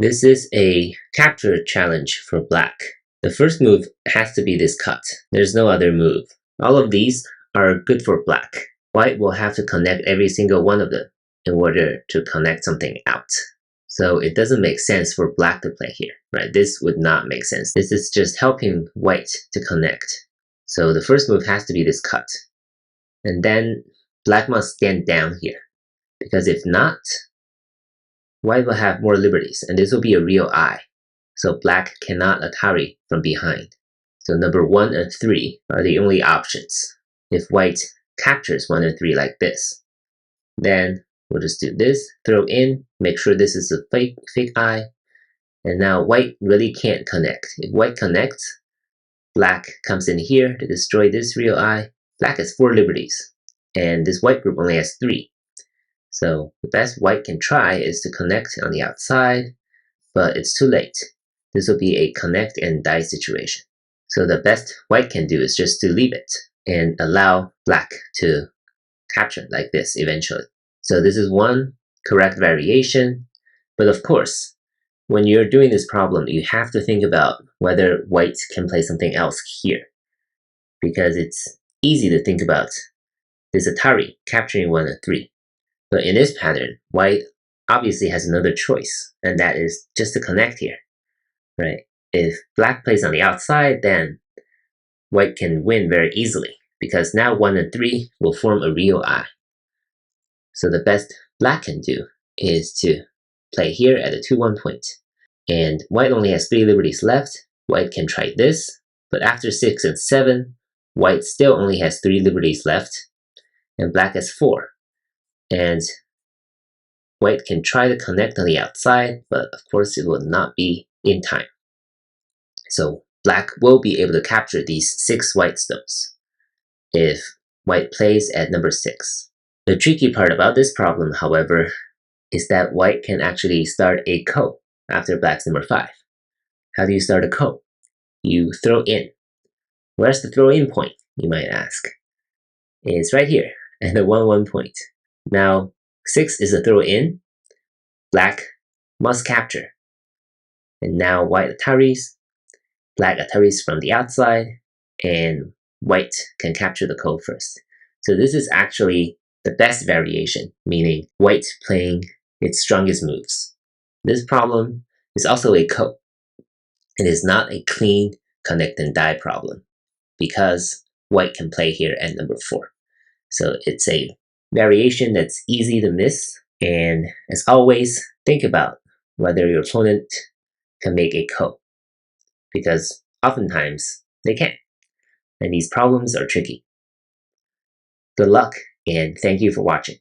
This is a capture challenge for black. The first move has to be this cut. There's no other move. All of these are good for black. White will have to connect every single one of them in order to connect something out. So it doesn't make sense for black to play here, right? This would not make sense. This is just helping white to connect. So the first move has to be this cut. And then black must stand down here, because if not, white will have more liberties, and this will be a real eye. So black cannot Atari from behind. So number 1 and 3 are the only options. If white captures 1 and 3 like this, then we'll just do this, throw in, make sure this is a fake eye, and now white really can't connect. If white connects, black comes in here to destroy this real eye. Black has 4 liberties, and this white group only has 3. So the best white can try is to connect on the outside, but it's too late. This will be a connect and die situation. So the best white can do is just to leave it and allow black to capture like this eventually. So this is one correct variation, but of course, when you're doing this problem, you have to think about whether white can play something else here, because it's easy to think about this Atari capturing 1 and 3. But in this pattern, white obviously has another choice, and that is just to connect here, right? If black plays on the outside, then white can win very easily, because now 1 and 3 will form a real eye. So the best black can do is to play here at the 2-1 point. And white only has 3 liberties left. White can try this, but after 6 and 7, white still only has 3 liberties left, and black has 4. And white can try to connect on the outside, but of course it will not be in time. So black will be able to capture these 6 white stones if white plays at number 6. The tricky part about this problem, however, is that white can actually start a ko after black's number 5. How do you start a ko? You throw in. Where's the throw in point, you might ask? It's right here at the 1-1 point. Now 6 is a throw in. Black must capture. And now white Ataris. Black Ataris from the outside, and white can capture the ko first. So this is actually the best variation, meaning white playing its strongest moves. This problem is also a ko. It is not a clean connect and die problem, because white can play here at number 4. So it's a variation that's easy to miss, and as always, think about whether your opponent can make a ko, because oftentimes they can, and these problems are tricky. Good luck, and thank you for watching.